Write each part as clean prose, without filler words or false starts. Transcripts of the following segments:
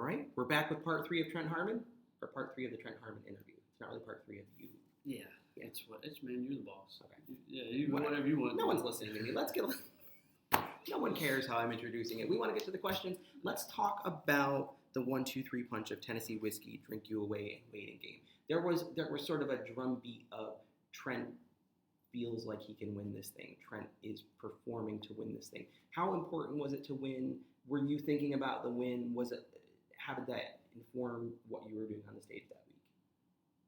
right, we're back with part 3 of Trent Harmon, or part 3 of the Trent Harmon interview. It's not really part 3 of you. Yeah, it's man, you're the boss. Okay. Yeah, you whatever you want. No one's listening to me. Let's get. No one cares how I'm introducing it. We want to get to the questions. Let's talk about the 1-2-3 punch of Tennessee whiskey, drink you away, and waiting game. There was sort of a drumbeat of Trent feels like he can win this thing. Trent is performing to win this thing. How important was it to win? Were you thinking about the win? How did that inform what you were doing on the stage that week?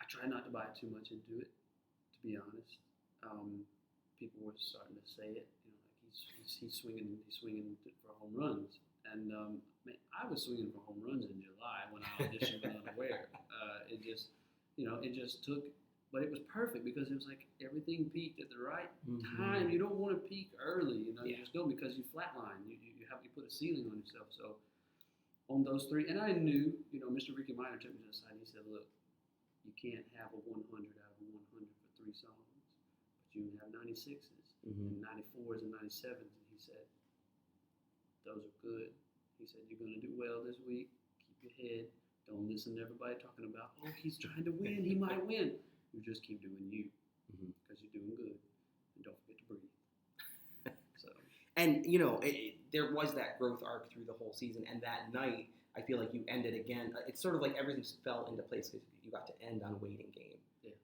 I try not to buy too much into it, to be honest. People were starting to say it, like he's swinging for home runs, and man, I was swinging for home runs in July when I auditioned but unaware. It just took. But it was perfect because it was like everything peaked at the right time. You don't want to peak early, You just don't, because you flatline. You put a ceiling on yourself. So on those 3, and I knew, Mr. Ricky Minor took me to the side and he said, "Look, you can't have a 100 out of a 100 for 3 songs, but you can have 96s and 94s and 97s." And he said, "Those are good." He said, "You're going to do well this week. Keep your head. Don't listen to everybody talking about, oh, he's trying to win. He might win." You just keep doing you because you're doing good, and don't forget to breathe. So, and there was that growth arc through the whole season, and that night I feel like you ended again. It's sort of like everything fell into place because you got to end on Waiting Game,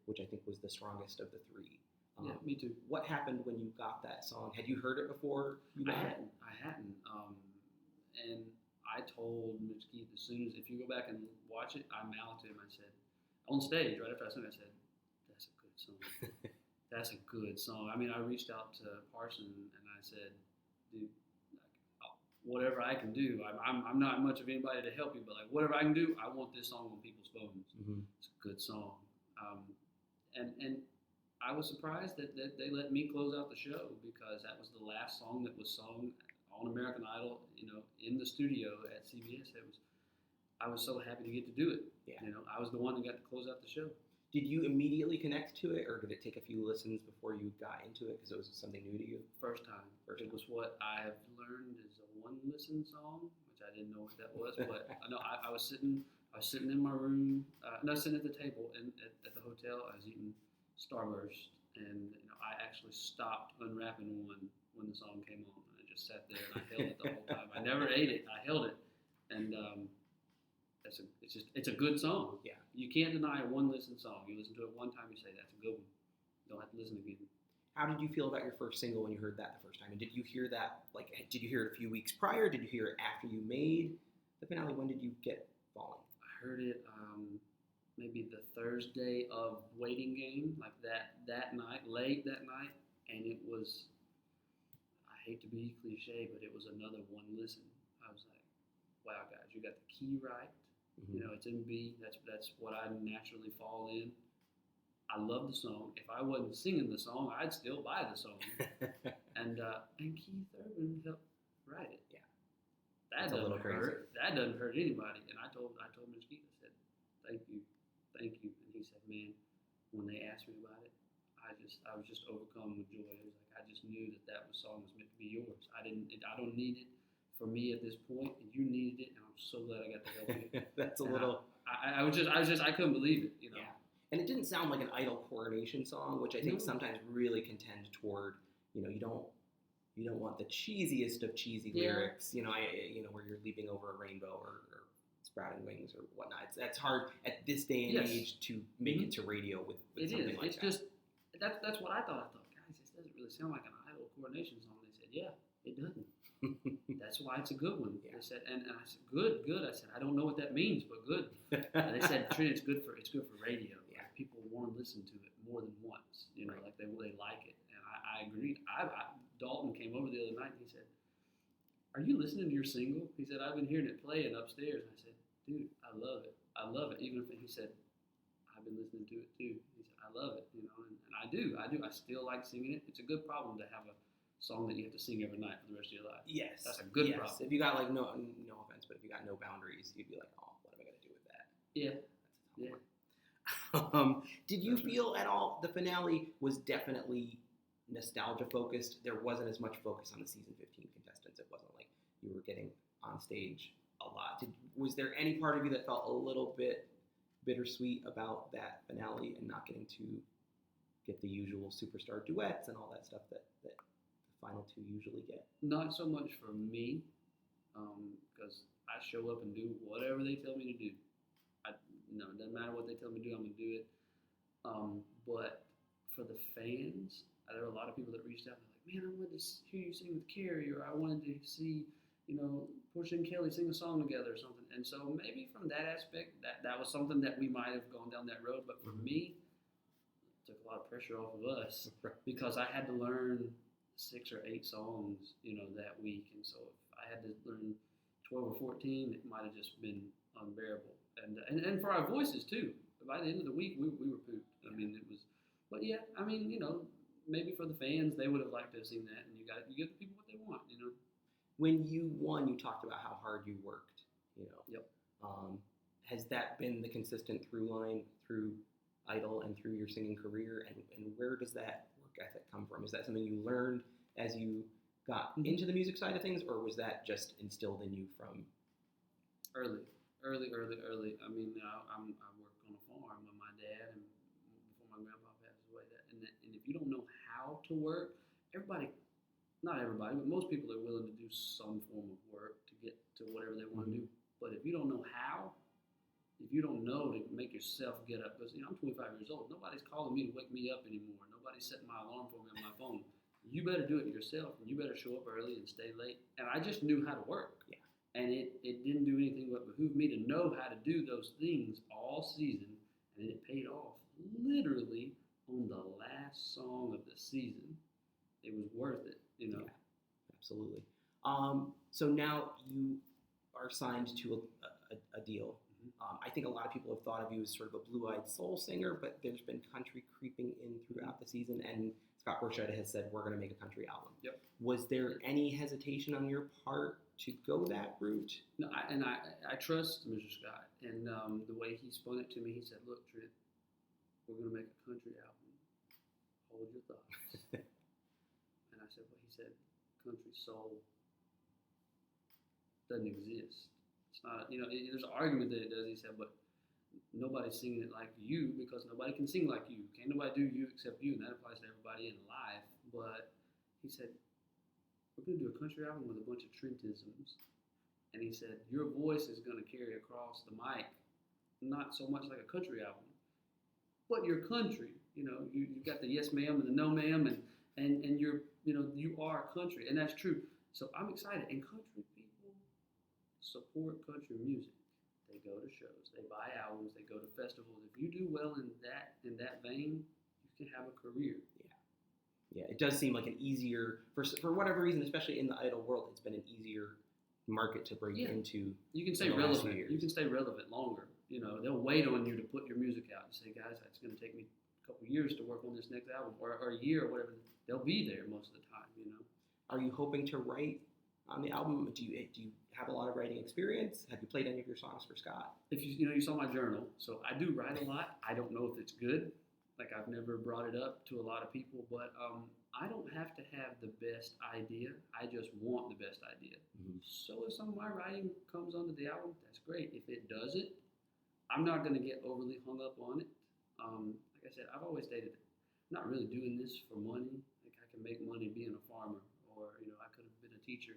which I think was the strongest of the 3. Yeah, me too. What happened when you got that song? Had you heard it before? I hadn't. And I told Mitch Keith as soon as, if you go back and watch it, I mouthed to him. I said, on stage, right after I sang, I said, "That's a good song. That's a good song." I mean, I reached out to Parson and I said, "Dude, whatever I can do, I'm not much of anybody to help you, but like whatever I can do, I want this song on people's phones." It's a good song. And I was surprised that they let me close out the show, because that was the last song that was sung on American Idol, in the studio at CBS. I was so happy to get to do it. Yeah. I was the one that got to close out the show. Did you immediately connect to it, or did it take a few listens before you got into it because it was something new to you? First time. It was what I have learned is a 1-listen song, which I didn't know what that was. But I know I was sitting in my room, sitting at the table at the hotel. I was eating Starburst, and I actually stopped unwrapping one when the song came on, and I just sat there and I held it the whole time. I never ate it. I held it, and it's a good song. Yeah. You can't deny a 1-listen song. You listen to it one time, you say that's a good one. You don't have to listen again. How did you feel about your first single when you heard that the first time? And did you hear that, did you hear it a few weeks prior? Did you hear it after you made the finale? When did you get Falling? I heard it maybe the Thursday of Waiting Game, like that night, late that night, and it was, I hate to be cliche, but it was another 1 listen. I was like, wow, guys, you got the key right. It's in B. That's what I naturally fall in. I love the song. If I wasn't singing the song, I'd still buy the song. and Keith Urban helped write it. Yeah, that doesn't hurt. That doesn't hurt anybody. And I told Mr. Keith, I said, thank you. And he said, man, when they asked me about it, I was just overcome with joy. It was like I just knew that song was meant to be yours. I don't need it for me at this point, and you needed it, and I'm so glad I got to help you. That's a little. I couldn't believe it. Yeah. And it didn't sound like an Idol coronation song, which I think sometimes really contend toward, you don't want the cheesiest of cheesy lyrics, where you're leaping over a rainbow or sprouting wings or whatnot. That's hard at this day and age to make it to radio with something like that. Just that's what I thought. I thought, guys, this doesn't really sound like an Idol coronation song. They said, yeah, it doesn't. That's why it's a good one. Yeah. They said, and I said, good. I said, I don't know what that means, but good. And they said, Trent, it's good for radio. Yeah. Like, people want to listen to it more than once. Like they like it. And I agree. Dalton came over the other night and he said, are you listening to your single? He said, I've been hearing it playing upstairs. And I said, dude, I love it. I love it. Even if he said, I've been listening to it too. He said, I love it. And I do. I still like singing it. It's a good problem to have a song that you have to sing every night for the rest of your life. Yes. That's a good problem. If you got no offense, but if you got no boundaries, you'd be like, oh, what am I going to do with that? Yeah. Did you feel at all the finale was definitely nostalgia focused? There wasn't as much focus on the season 15 contestants. It wasn't like you were getting on stage a lot. Was there any part of you that felt a little bit bittersweet about that finale and not getting to get the usual superstar duets and all that stuff that the final two usually get? Not so much for me, because I show up and do whatever they tell me to do. It doesn't matter what they tell me to do, I'm gonna do it. But for the fans, there were a lot of people that reached out and were like, "Man, I wanted to hear you sing with Carrie," or "I wanted to see, Portia and Kelly sing a song together," or something. And so maybe from that aspect, that was something that we might have gone down that road. But for me, it took a lot of pressure off of us because I had to learn 6 or 8 songs, that week. And so if I had to learn 12 or 14, it might have just been unbearable. And for our voices too. By the end of the week, we were pooped. I mean, it was. But yeah, I mean, maybe for the fans, they would have liked to have seen that. And you give the people what they want. When you won, you talked about how hard you worked. Yep. Has that been the consistent through line through Idol and through your singing career? And where does that work ethic come from? Is that something you learned as you got into the music side of things, or was that just instilled in you from early? I mean, I worked on a farm with my dad, and before my grandpa passed away. And if you don't know how to work, not everybody, but most people are willing to do some form of work to get to whatever they want to do. But if you don't know how, if you don't know to make yourself get up, because I'm 25 years old, nobody's calling me to wake me up anymore. Nobody's setting my alarm for me on my phone. You better do it yourself, and you better show up early and stay late. And I just knew how to work. Yeah. And it didn't do anything but behoove me to know how to do those things all season, and it paid off literally on the last song of the season. It was worth it, Yeah, absolutely. So now you are signed to a deal. I think a lot of people have thought of you as sort of a blue-eyed soul singer, but there's been country creeping in throughout the season, and Scott Borchetta has said, we're going to make a country album. Yep. Was there any hesitation on your part to go that route? No, I trust Mr. Scott, and the way he spun it to me, he said, "Look, Trent, we're going to make a country album. Hold your thoughts." And I said, "Well," he said, "country soul doesn't exist. It's not. There's an argument that it does." He said, "But nobody's singing it like you because nobody can sing like you. Can't nobody do you except you, and that applies to everybody in life." But he said, "We're going to do a country album with a bunch of Trentisms." And he said, "Your voice is going to carry across the mic, not so much like a country album, but your country. You've got the yes ma'am and the no ma'am, and you're, you are country." And that's true. So I'm excited. And country people support country music. They go to shows, they buy albums, they go to festivals. If you do well in that vein, you can have a career. Yeah, it does seem like an easier, for whatever reason, especially in the Idol world, it's been an easier market to break into. You can stay relevant. You can stay relevant longer. They'll wait on you to put your music out. You say, "Guys, it's going to take me a couple years to work on this next album," or a year, or whatever. They'll be there most of the time. Are you hoping to write on the album? Do you have a lot of writing experience? Have you played any of your songs for Scott? If you saw my journal, so I do write a lot. I don't know if it's good. Like, I've never brought it up to a lot of people, but I don't have to have the best idea. I just want the best idea. So if some of my writing comes onto the album, that's great. If it doesn't, I'm not going to get overly hung up on it. Like I said, I've always stated, I'm not really doing this for money. Like, I can make money being a farmer, or I could have been a teacher.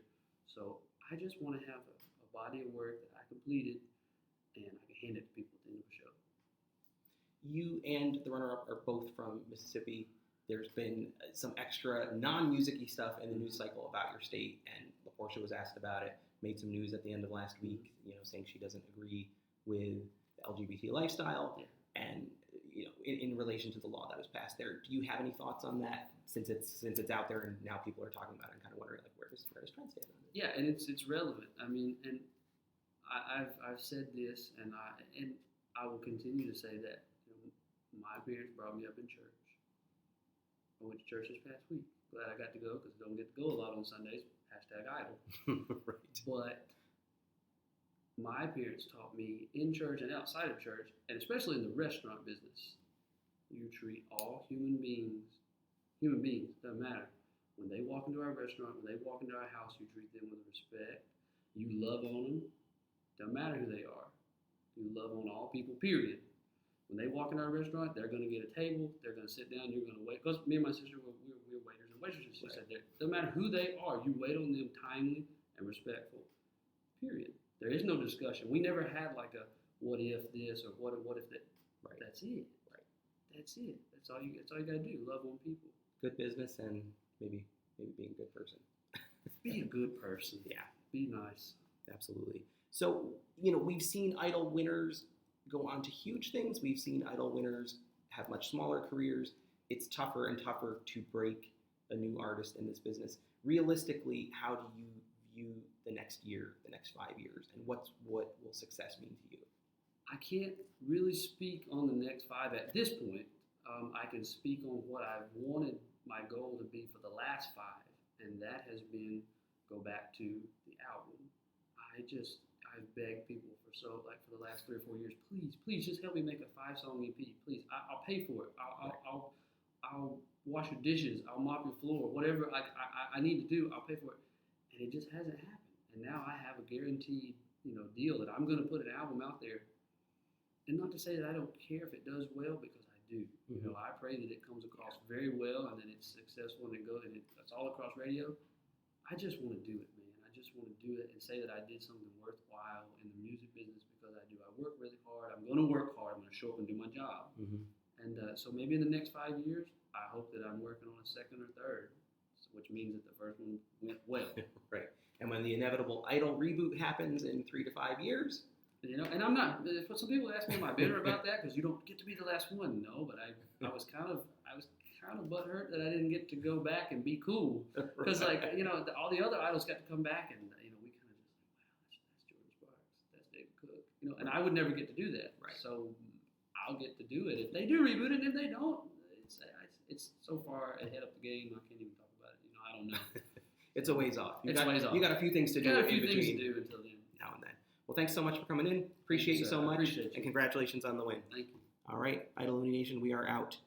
So I just want to have a body of work that I completed, and I can hand it to people at the end of the show. You and the runner-up are both from Mississippi. There's been some extra non-music-y stuff in the news cycle about your state, and LaPortia was asked about it, made some news at the end of last week, saying she doesn't agree with the LGBT lifestyle, and in relation to the law that was passed there. Do you have any thoughts on that, since it's out there and now people are talking about it and kind of wondering, like, where does Trent stand on it? Yeah, and it's relevant. I mean, and I've said this, and I will continue to say that. My parents brought me up in church. I went to church this past week. Glad I got to go, because I don't get to go a lot on Sundays. #idol. Right. But my parents taught me in church and outside of church, and especially in the restaurant business, you treat all human beings, doesn't matter. When they walk into our restaurant, when they walk into our house, you treat them with respect. You love on them. Doesn't matter who they are. You love on all people, period. When they walk in our restaurant, they're going to get a table. They're going to sit down. You're going to wait. Because me and my sister, we're waiters and waitresses. She said, doesn't matter who they are, you wait on them timely and respectful, period. There is no discussion. We never had like a what if this or what if that. Right. That's it. Right. That's it. That's all you got to do. Love on people. Good business and maybe being a good person. Be a good person. Yeah. Be nice. Absolutely. So, we've seen Idol winners go on to huge things. We've seen Idol winners have much smaller careers. It's tougher and tougher to break a new artist in this business. Realistically, how do you view the next year, the next 5 years, and what will success mean to you? I can't really speak on the next 5 at this point. I can speak on what I've wanted my goal to be for the last 5, and that has been go back to the album. I've begged people for the last 3 or 4 years, please just help me make a 5-song EP. Please, I'll pay for it. I'll wash your dishes. I'll mop your floor. Whatever I need to do, I'll pay for it. And it just hasn't happened. And now I have a guaranteed, deal that I'm going to put an album out there. And not to say that I don't care if it does well, because I do. Mm-hmm. I pray that it comes across very well and that it's successful and it's all across radio. I just want to do it, man. I just want to do it and say that I did something worthwhile in the music business, because I do. I work really hard. I'm going to work hard. I'm going to show up and do my job. Mm-hmm. And so maybe in the next 5 years, I hope that I'm working on a second or third, which means that the first one went well. Right. And when the inevitable Idol reboot happens in 3 to 5 years, and I'm not. Some people ask me, am I bitter about that because you don't get to be the last one? No, but I was kind of butthurt that I didn't get to go back and be cool, because all the other idols got to come back, and we kind of just like, wow, that's Jordan Sparks, that's David Cook, and I would never get to do that. Right. So I'll get to do it if they do reboot it, and if they don't, it's so far ahead of the game. I can't even talk about it. I don't know. It's a ways off. You It's a ways off. You got a few things to do. Got a few things to do until then. Now and then. Well, thanks so much for coming in. Appreciate you so much. Appreciate you. And congratulations on the win. Thank you. All right, Idol Nation, we are out.